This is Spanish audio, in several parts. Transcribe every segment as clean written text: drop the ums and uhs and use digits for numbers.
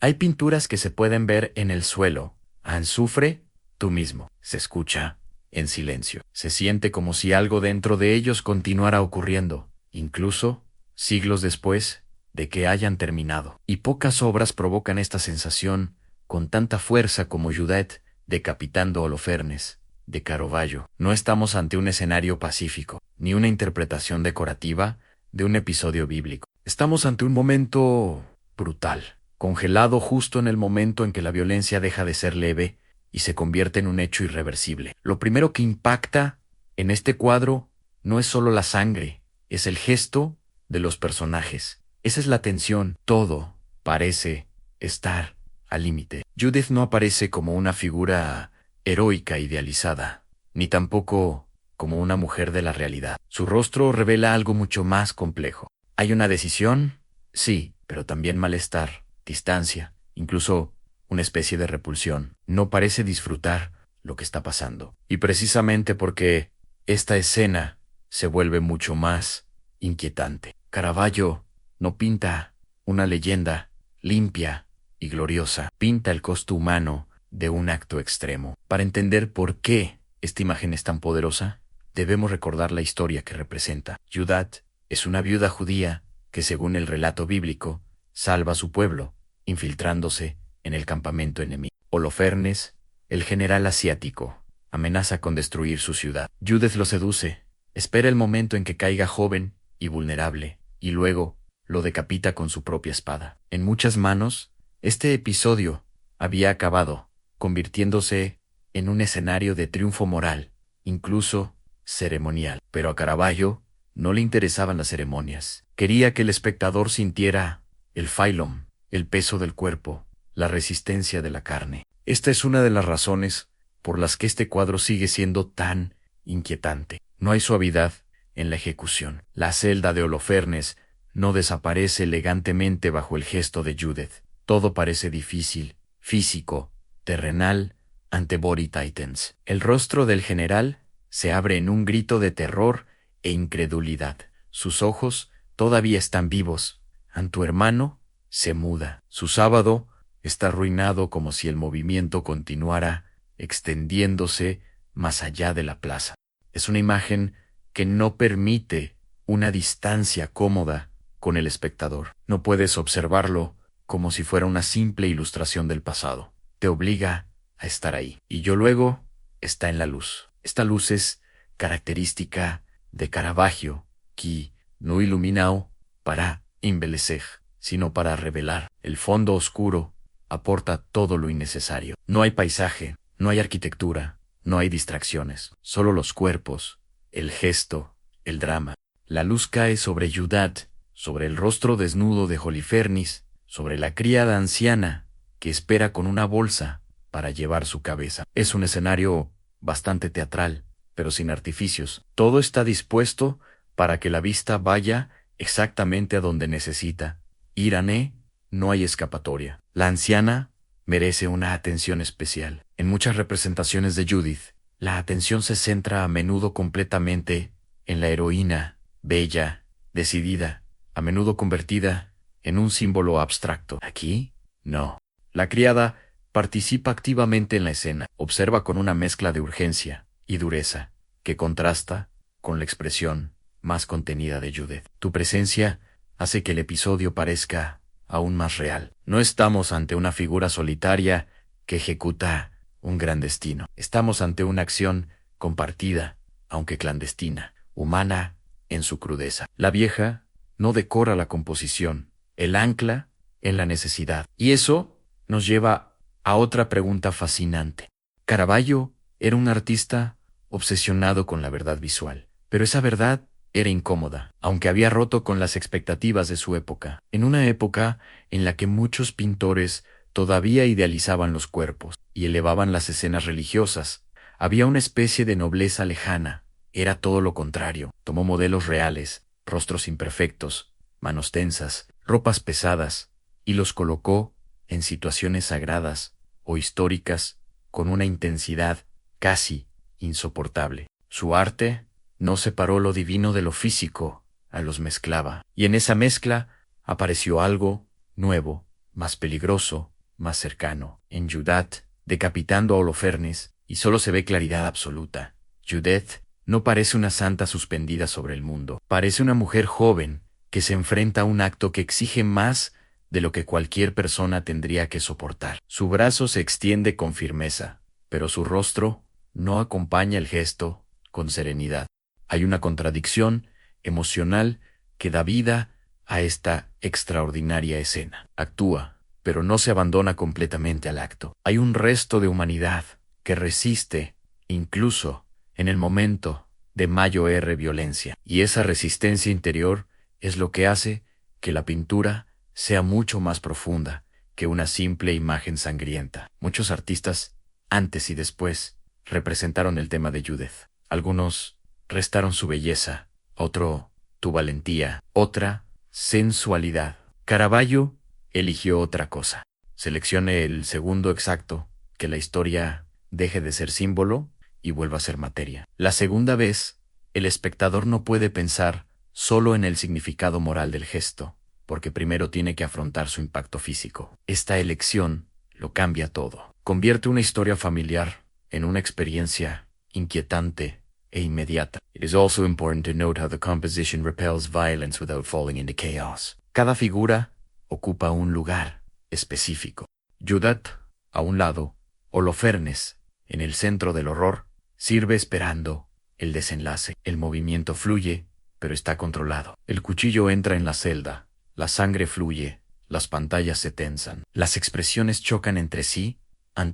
Hay pinturas que se pueden ver en el suelo. Sufre tú mismo. Se escucha en silencio. Se siente como si algo dentro de ellos continuara ocurriendo, incluso siglos después de que hayan terminado. Y pocas obras provocan esta sensación con tanta fuerza como Judith decapitando Holofernes, de Caravaggio. No estamos ante un escenario pacífico, ni una interpretación decorativa de un episodio bíblico. Estamos ante un momento brutal, congelado justo en el momento en que la violencia deja de ser leve y se convierte en un hecho irreversible. Lo primero que impacta en este cuadro no es solo la sangre, es el gesto de los personajes. Esa es la tensión. Todo parece estar al límite. Judith no aparece como una figura heroica idealizada, ni tampoco como una mujer de la realidad. Su rostro revela algo mucho más complejo. ¿Hay una decisión? Sí, pero también malestar, distancia, incluso una especie de repulsión. No parece disfrutar lo que está pasando. Y precisamente porque esta escena se vuelve mucho más inquietante. Caravaggio no pinta una leyenda limpia y gloriosa, pinta el costo humano de un acto extremo. Para entender por qué esta imagen es tan poderosa, debemos recordar la historia que representa. Judith es una viuda judía que, según el relato bíblico, salva a su pueblo, infiltrándose en el campamento enemigo. Holofernes, el general asiático, amenaza con destruir su ciudad. Judith lo seduce, espera el momento en que caiga joven y vulnerable, y luego lo decapita con su propia espada. En muchas manos, este episodio había acabado, convirtiéndose en un escenario de triunfo moral, incluso ceremonial. Pero a Caravaggio no le interesaban las ceremonias. Quería que el espectador sintiera el phylum, el peso del cuerpo, la resistencia de la carne. Esta es una de las razones por las que este cuadro sigue siendo tan inquietante. No hay suavidad en la ejecución. La celda de Holofernes no desaparece elegantemente bajo el gesto de Judith. Todo parece difícil, físico, terrenal, ante Body Titans. El rostro del general se abre en un grito de terror e incredulidad. Sus ojos todavía están vivos. Ante tu hermano se muda. Su sábado está arruinado, como si el movimiento continuara extendiéndose más allá de la plaza. Es una imagen que no permite una distancia cómoda con el espectador. No puedes observarlo como si fuera una simple ilustración del pasado. Te obliga a estar ahí. Y yo luego está en la luz. Esta luz es característica de Caravaggio, que no iluminao para embellecer, sino para revelar. El fondo oscuro aporta todo lo innecesario. No hay paisaje, no hay arquitectura, no hay distracciones, solo los cuerpos, el gesto, el drama. La luz cae sobre Judith, sobre el rostro desnudo de Holofernes, sobre la criada anciana que espera con una bolsa para llevar su cabeza. Es un escenario bastante teatral, pero sin artificios. Todo está dispuesto para que la vista vaya exactamente a donde necesita. Irané, no hay escapatoria. La anciana merece una atención especial. En muchas representaciones de Judith, la atención se centra a menudo completamente en la heroína, bella, decidida, a menudo convertida en un símbolo abstracto. Aquí, no. La criada participa activamente en la escena, observa con una mezcla de urgencia y dureza que contrasta con la expresión más contenida de Judith. Tu presencia hace que el episodio parezca aún más real. No estamos ante una figura solitaria que ejecuta un gran destino. Estamos ante una acción compartida, aunque clandestina, humana en su crudeza. La vieja no decora la composición, el ancla en la necesidad. Y eso nos lleva a otra pregunta fascinante. Caravaggio era un artista obsesionado con la verdad visual, pero esa verdad era incómoda, aunque había roto con las expectativas de su época. En una época en la que muchos pintores todavía idealizaban los cuerpos y elevaban las escenas religiosas, había una especie de nobleza lejana. Era todo lo contrario. Tomó modelos reales, rostros imperfectos, manos tensas, ropas pesadas, y los colocó en situaciones sagradas o históricas con una intensidad casi insoportable. Su arte no separó lo divino de lo físico, los mezclaba, y en esa mezcla apareció algo nuevo, más peligroso, más cercano. En Judith, decapitando a Holofernes, y solo se ve claridad absoluta. Judith no parece una santa suspendida sobre el mundo. Parece una mujer joven que se enfrenta a un acto que exige más de lo que cualquier persona tendría que soportar. Su brazo se extiende con firmeza, pero su rostro no acompaña el gesto con serenidad. Hay una contradicción emocional que da vida a esta extraordinaria escena. Actúa, pero no se abandona completamente al acto. Hay un resto de humanidad que resiste, incluso en el momento de mayor violencia. Y esa resistencia interior es lo que hace que la pintura sea mucho más profunda que una simple imagen sangrienta. Muchos artistas, antes y después, representaron el tema de Judith. Algunos restaron su belleza, otro tu valentía, otra sensualidad. Caravaggio eligió otra cosa. Seleccione el segundo exacto, que la historia deje de ser símbolo y vuelva a ser materia. La segunda vez, el espectador no puede pensar solo en el significado moral del gesto, porque primero tiene que afrontar su impacto físico. Esta elección lo cambia todo. Convierte una historia familiar en una experiencia inquietante e inmediata. It is also important to note how the composition repels violence without falling into chaos. Cada figura ocupa un lugar específico. Judith, a un lado, Holofernes, en el centro del horror, sirve esperando el desenlace. El movimiento fluye, pero está controlado. El cuchillo entra en la celda, la sangre fluye, las pantallas se tensan, las expresiones chocan entre sí,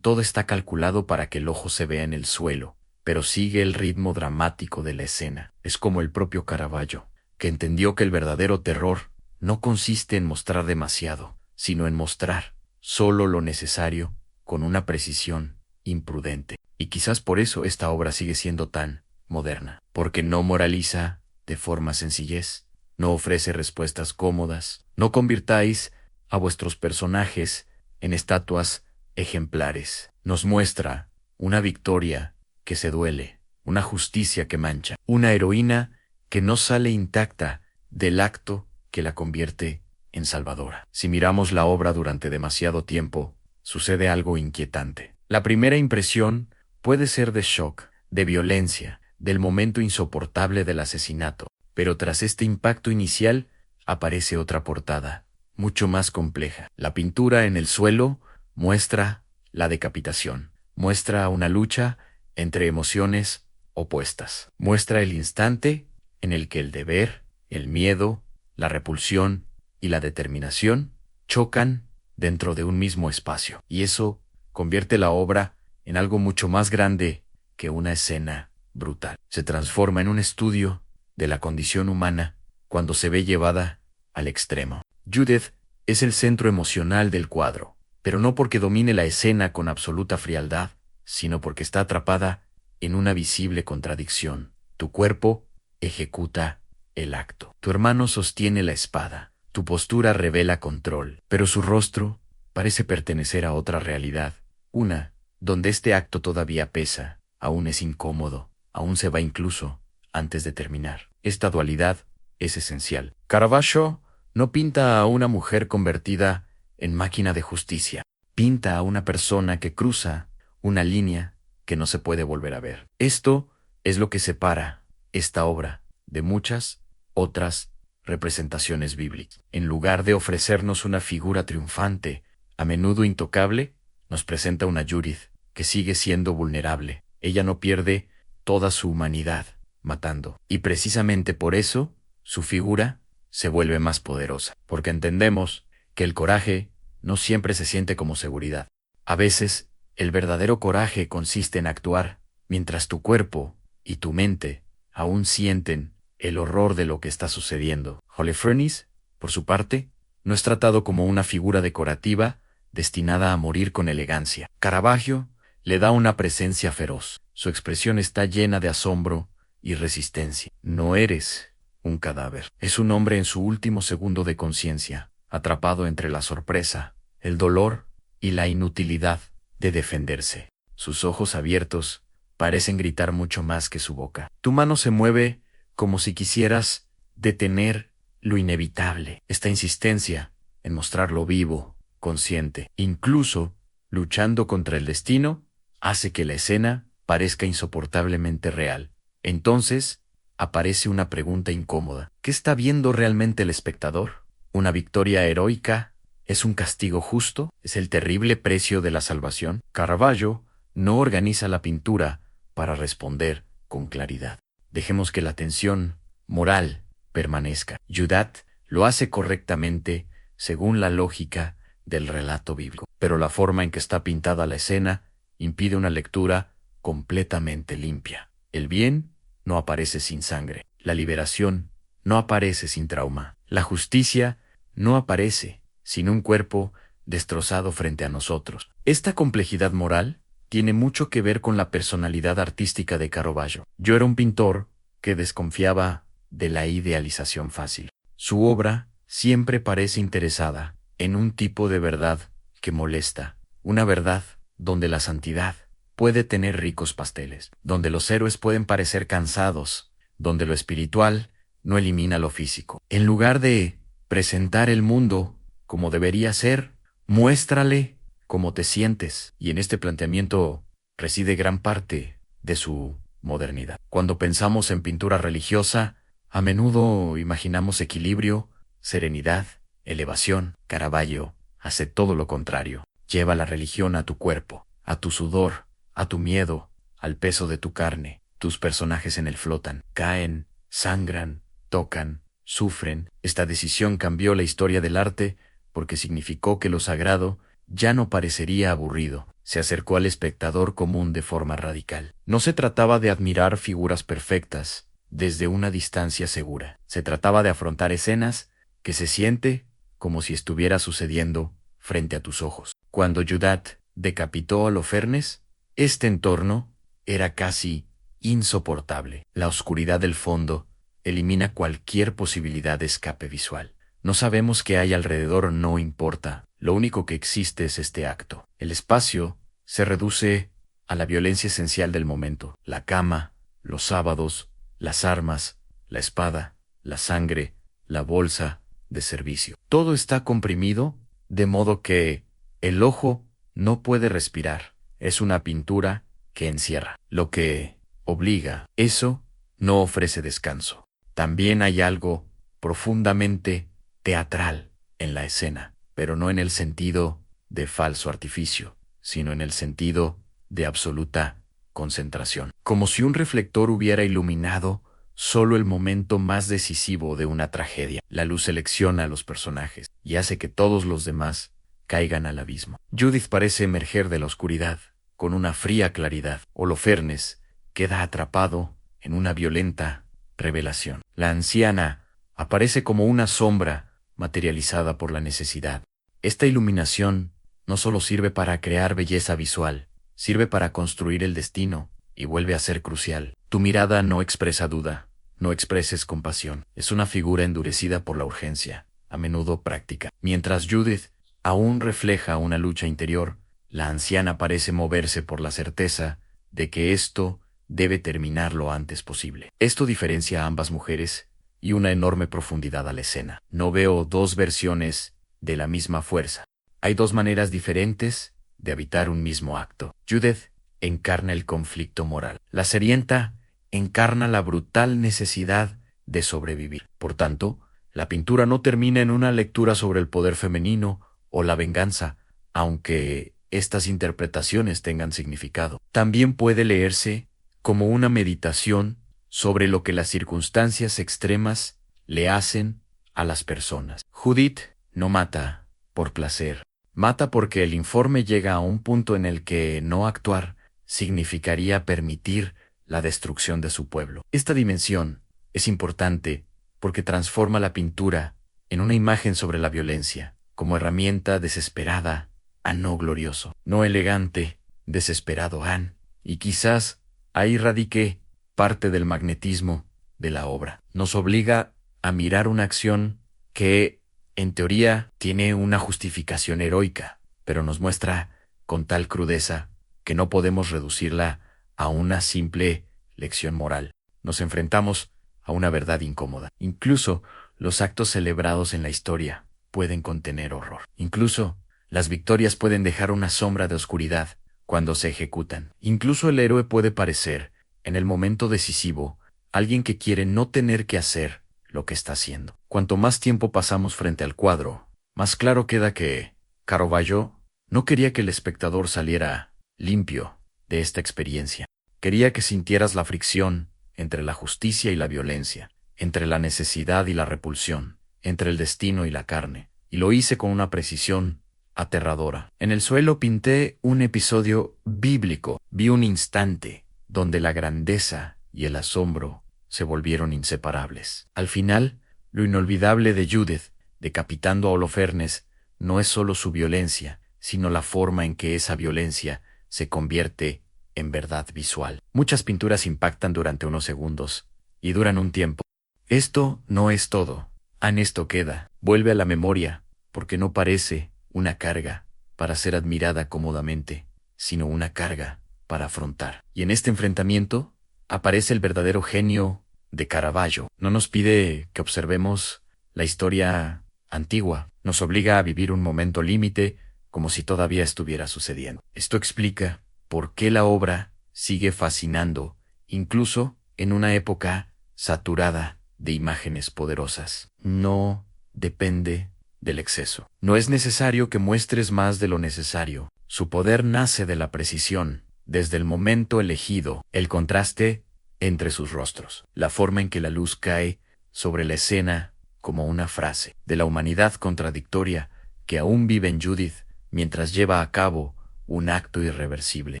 todo está calculado para que el ojo se vea en el suelo, pero sigue el ritmo dramático de la escena. Es como el propio Caravaggio, que entendió que el verdadero terror no consiste en mostrar demasiado, sino en mostrar solo lo necesario con una precisión imprudente. Y quizás por eso esta obra sigue siendo tan moderna, porque no moraliza de forma sencillez, no ofrece respuestas cómodas. No convirtáis a vuestros personajes en estatuas ejemplares. Nos muestra una victoria que se duele, una justicia que mancha, una heroína que no sale intacta del acto que la convierte en salvadora. Si miramos la obra durante demasiado tiempo, sucede algo inquietante. La primera impresión puede ser de shock, de violencia, del momento insoportable del asesinato, pero tras este impacto inicial aparece otra portada, mucho más compleja. La pintura en el suelo muestra la decapitación, muestra una lucha entre emociones opuestas, muestra el instante en el que el deber, el miedo, la repulsión y la determinación chocan dentro de un mismo espacio, y eso convierte la obra en algo mucho más grande que una escena brutal. Se transforma en un estudio de la condición humana cuando se ve llevada al extremo. Judith es el centro emocional del cuadro, pero no porque domine la escena con absoluta frialdad, sino porque está atrapada en una visible contradicción. Tu cuerpo ejecuta el acto. Tu hermano sostiene la espada. Tu postura revela control, pero su rostro parece pertenecer a otra realidad, una donde este acto todavía pesa, aún es incómodo, aún se va incluso antes de terminar. Esta dualidad es esencial. Caravaggio no pinta a una mujer convertida en máquina de justicia. Pinta a una persona que cruza una línea que no se puede volver a ver. Esto es lo que separa esta obra de muchas otras representaciones bíblicas. En lugar de ofrecernos una figura triunfante, a menudo intocable, nos presenta una Judith que sigue siendo vulnerable. Ella no pierde toda su humanidad matando. Y precisamente por eso, su figura se vuelve más poderosa, porque entendemos que el coraje no siempre se siente como seguridad. A veces, el verdadero coraje consiste en actuar mientras tu cuerpo y tu mente aún sienten el horror de lo que está sucediendo. Holofernes, por su parte, no es tratado como una figura decorativa destinada a morir con elegancia. Caravaggio le da una presencia feroz. Su expresión está llena de asombro y resistencia. No eres un cadáver. Es un hombre en su último segundo de conciencia, atrapado entre la sorpresa, el dolor y la inutilidad de defenderse. Sus ojos abiertos parecen gritar mucho más que su boca. Tu mano se mueve como si quisieras detener lo inevitable. Esta insistencia en mostrarlo vivo consciente. Incluso, luchando contra el destino, hace que la escena parezca insoportablemente real. Entonces, aparece una pregunta incómoda. ¿Qué está viendo realmente el espectador? ¿Una victoria heroica? ¿Es un castigo justo? ¿Es el terrible precio de la salvación? Caravaggio no organiza la pintura para responder con claridad. Dejemos que la tensión moral permanezca. Judat lo hace correctamente según la lógica del relato bíblico, pero la forma en que está pintada la escena impide una lectura completamente limpia. El bien no aparece sin sangre. La liberación no aparece sin trauma. La justicia no aparece sin un cuerpo destrozado frente a nosotros. Esta complejidad moral tiene mucho que ver con la personalidad artística de Caravaggio. Yo era un pintor que desconfiaba de la idealización fácil. Su obra siempre parece interesada en un tipo de verdad que molesta, una verdad donde la santidad puede tener ricos pasteles, donde los héroes pueden parecer cansados, donde lo espiritual no elimina lo físico. En lugar de presentar el mundo como debería ser, muéstrale cómo te sientes. Y en este planteamiento reside gran parte de su modernidad. Cuando pensamos en pintura religiosa, a menudo imaginamos equilibrio, serenidad, elevación. Caravaggio hace todo lo contrario. Lleva la religión a tu cuerpo, a tu sudor, a tu miedo, al peso de tu carne. Tus personajes en él flotan, caen, sangran, tocan, sufren. Esta decisión cambió la historia del arte porque significó que lo sagrado ya no parecería aburrido. Se acercó al espectador común de forma radical. No se trataba de admirar figuras perfectas desde una distancia segura. Se trataba de afrontar escenas que se siente como si estuviera sucediendo frente a tus ojos. Cuando Judat decapitó a Holofernes, este entorno era casi insoportable. La oscuridad del fondo elimina cualquier posibilidad de escape visual. No sabemos qué hay alrededor, no importa. Lo único que existe es este acto. El espacio se reduce a la violencia esencial del momento. La cama, los sábados, las armas, la espada, la sangre, la bolsa de servicio. Todo está comprimido de modo que el ojo no puede respirar. Es una pintura que encierra, lo que obliga. Eso no ofrece descanso. También hay algo profundamente teatral en la escena, pero no en el sentido de falso artificio, sino en el sentido de absoluta concentración. Como si un reflector hubiera iluminado solo el momento más decisivo de una tragedia. La luz selecciona a los personajes y hace que todos los demás caigan al abismo. Judith parece emerger de la oscuridad con una fría claridad. Holofernes queda atrapado en una violenta revelación. La anciana aparece como una sombra materializada por la necesidad. Esta iluminación no solo sirve para crear belleza visual, sirve para construir el destino y vuelve a ser crucial. Tu mirada no expresa duda, no expreses compasión. Es una figura endurecida por la urgencia, a menudo práctica. Mientras Judith aún refleja una lucha interior, la anciana parece moverse por la certeza de que esto debe terminar lo antes posible. Esto diferencia a ambas mujeres y una enorme profundidad a la escena. No veo dos versiones de la misma fuerza. Hay dos maneras diferentes de habitar un mismo acto. Judith encarna el conflicto moral. La Sirvienta encarna la brutal necesidad de sobrevivir. Por tanto, la pintura no termina en una lectura sobre el poder femenino o la venganza, aunque estas interpretaciones tengan significado. También puede leerse como una meditación sobre lo que las circunstancias extremas le hacen a las personas. Judith no mata por placer, mata porque el informe llega a un punto en el que no actuar significaría permitir la destrucción de su pueblo. Esta dimensión es importante porque transforma la pintura en una imagen sobre la violencia, como herramienta desesperada a no glorioso, no elegante, desesperado han, y quizás ahí radique parte del magnetismo de la obra. Nos obliga a mirar una acción que, en teoría, tiene una justificación heroica, pero nos muestra con tal crudeza que no podemos reducirla a una simple lección moral. Nos enfrentamos a una verdad incómoda. Incluso los actos celebrados en la historia pueden contener horror. Incluso Las victorias pueden dejar una sombra de oscuridad cuando se ejecutan. Incluso el héroe puede parecer, en el momento decisivo, alguien que quiere no tener que hacer lo que está haciendo. Cuanto más tiempo pasamos frente al cuadro, más claro queda que Caravaggio no quería que el espectador saliera limpio de esta experiencia. Quería que sintieras la fricción entre la justicia y la violencia, entre la necesidad y la repulsión, entre el destino y la carne, y lo hice con una precisión aterradora. En el suelo pinté un episodio bíblico. Vi un instante donde la grandeza y el asombro se volvieron inseparables. Al final, lo inolvidable de Judith, decapitando a Holofernes, no es solo su violencia, sino la forma en que esa violencia se convierte en verdad visual. Muchas pinturas impactan durante unos segundos y duran un tiempo. Esto no es todo. Esto queda, vuelve a la memoria, porque no parece una carga para ser admirada cómodamente, sino una carga para afrontar. Y en este enfrentamiento aparece el verdadero genio de Caravaggio. No nos pide que observemos la historia antigua, nos obliga a vivir un momento límite como si todavía estuviera sucediendo. Esto explica por qué la obra sigue fascinando, incluso en una época saturada de imágenes poderosas. No depende del exceso. No es necesario que muestres más de lo necesario. Su poder nace de la precisión, desde el momento elegido, el contraste entre sus rostros, la forma en que la luz cae sobre la escena como una frase, de la humanidad contradictoria que aún vive en Judith mientras lleva a cabo un acto irreversible.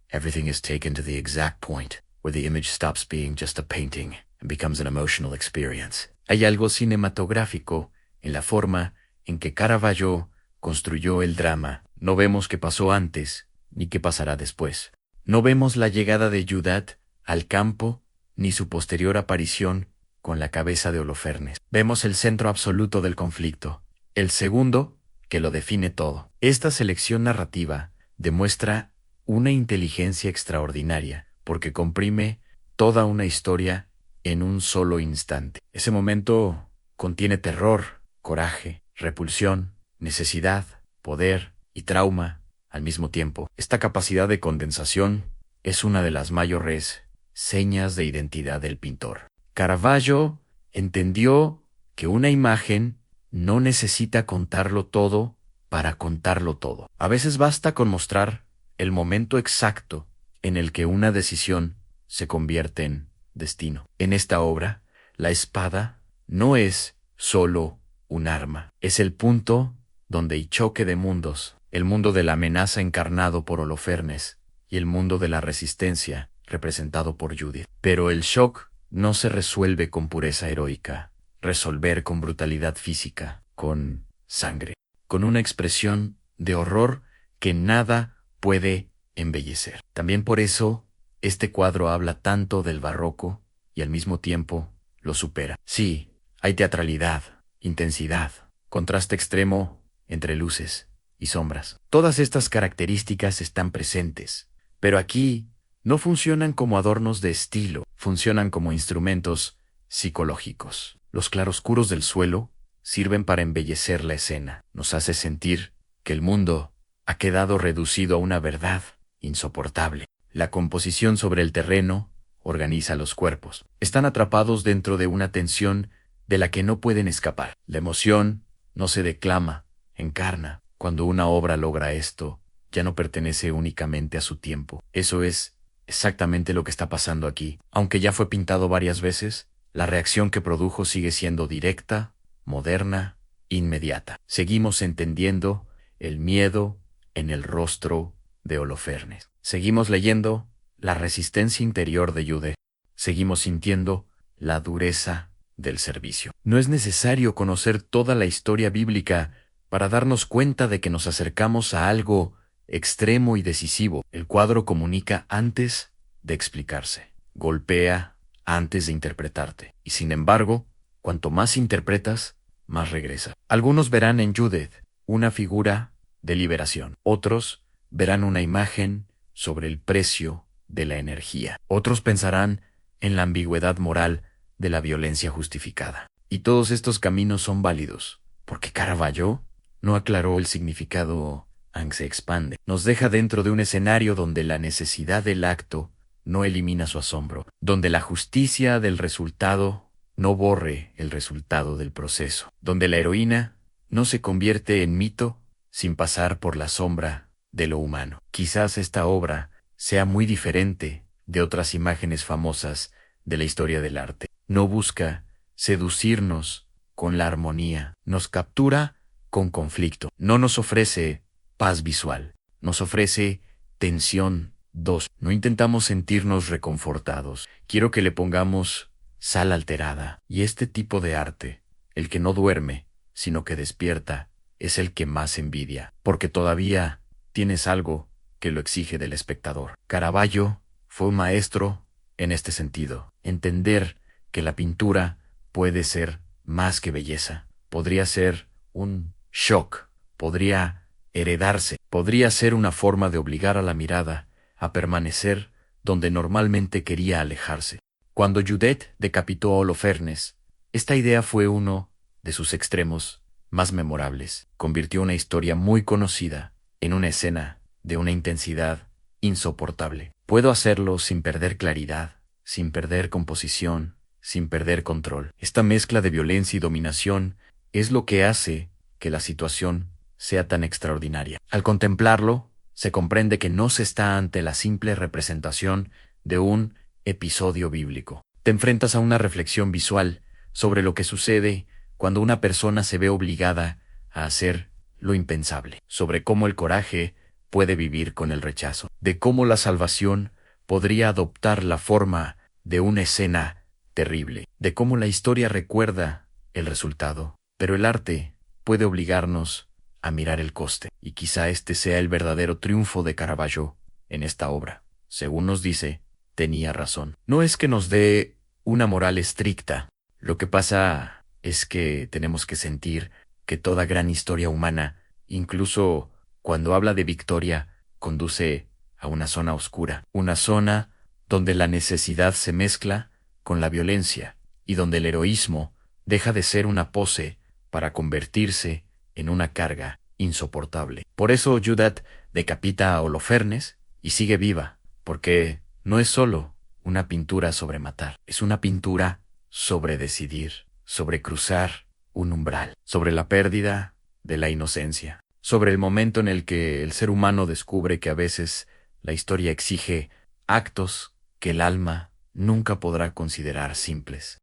Everything is taken to the exact point where the image stops being just a painting and becomes an emotional experience. Hay algo cinematográfico en la forma en que Caravaggio construyó el drama. No vemos qué pasó antes ni qué pasará después. No vemos la llegada de Judith al campo ni su posterior aparición con la cabeza de Holofernes. Vemos el centro absoluto del conflicto, el segundo que lo define todo. Esta selección narrativa demuestra una inteligencia extraordinaria porque comprime toda una historia en un solo instante. Ese momento contiene terror, coraje, repulsión, necesidad, poder y trauma al mismo tiempo. Esta capacidad de condensación es una de las mayores señas de identidad del pintor. Caravaggio entendió que una imagen no necesita contarlo todo para contarlo todo. A veces basta con mostrar el momento exacto en el que una decisión se convierte en destino. En esta obra, la espada no es solo un arma, es el punto donde hay choque de mundos, el mundo de la amenaza encarnado por Holofernes y el mundo de la resistencia representado por Judith. Pero el shock no se resuelve con pureza heroica, resolver con brutalidad física, con sangre, con una expresión de horror que nada puede embellecer. También por eso, este cuadro habla tanto del barroco y al mismo tiempo lo supera. Sí, hay teatralidad, intensidad, contraste extremo entre luces y sombras. Todas estas características están presentes, pero aquí no funcionan como adornos de estilo, funcionan como instrumentos psicológicos. Los claroscuros del suelo sirven para embellecer la escena. Nos hace sentir que el mundo ha quedado reducido a una verdad insoportable. La composición sobre el terreno organiza los cuerpos. Están atrapados dentro de una tensión de la que no pueden escapar. La emoción no se declama, encarna. Cuando una obra logra esto, ya no pertenece únicamente a su tiempo. Eso es exactamente lo que está pasando aquí. Aunque ya fue pintado varias veces, la reacción que produjo sigue siendo directa, moderna, inmediata. Seguimos entendiendo el miedo en el rostro de Holofernes. Seguimos leyendo la resistencia interior de Judith. Seguimos sintiendo la dureza del servicio. No es necesario conocer toda la historia bíblica para darnos cuenta de que nos acercamos a algo extremo y decisivo. El cuadro comunica antes de explicarse, golpea antes de interpretarte. Y sin embargo, cuanto más interpretas, más regresa. Algunos verán en Judith una figura de liberación. Otros verán una imagen sobre el precio de la energía. Otros pensarán en la ambigüedad moral de la violencia justificada. Y todos estos caminos son válidos, porque Caravaggio no aclaró el significado Ang se expande. Nos deja dentro de un escenario donde la necesidad del acto no elimina su asombro, donde la justicia del resultado no borre el resultado del proceso, donde la heroína no se convierte en mito sin pasar por la sombra de lo humano. Quizás esta obra sea muy diferente de otras imágenes famosas de la historia del arte. No busca seducirnos con la armonía, nos captura con conflicto. No nos ofrece paz visual, nos ofrece tensión. 2. No intentamos sentirnos reconfortados. Quiero que le pongamos sal alterada. Y este tipo de arte, el que no duerme, sino que despierta, es el que más envidia, porque todavía tienes algo que lo exige del espectador. Caravaggio fue un maestro en este sentido. Entender que la pintura puede ser más que belleza. Podría ser un shock, podría heredarse, podría ser una forma de obligar a la mirada a permanecer donde normalmente quería alejarse. Cuando Judith decapitó a Holofernes, esta idea fue uno de sus extremos más memorables. Convirtió una historia muy conocida en una escena de una intensidad insoportable. Puedo hacerlo sin perder claridad, sin perder composición, sin perder control. Esta mezcla de violencia y dominación es lo que hace que la situación sea tan extraordinaria. Al contemplarlo, se comprende que no se está ante la simple representación de un episodio bíblico. Te enfrentas a una reflexión visual sobre lo que sucede cuando una persona se ve obligada a hacer lo impensable, sobre cómo el coraje puede vivir con el rechazo, de cómo la salvación podría adoptar la forma de una escena terrible, de cómo la historia recuerda el resultado, pero el arte puede obligarnos a mirar el coste, y quizá este sea el verdadero triunfo de Caravaggio en esta obra. Según nos dice, tenía razón. No es que nos dé una moral estricta, lo que pasa es que tenemos que sentir que toda gran historia humana, incluso cuando habla de victoria, conduce a una zona oscura, una zona donde la necesidad se mezcla con la violencia y donde el heroísmo deja de ser una pose para convertirse en una carga insoportable. Por eso Judith decapita a Holofernes y sigue viva, porque no es solo una pintura sobre matar, es una pintura sobre decidir, sobre cruzar un umbral, sobre la pérdida de la inocencia, sobre el momento en el que el ser humano descubre que a veces la historia exige actos que el alma nunca podrá considerar simples.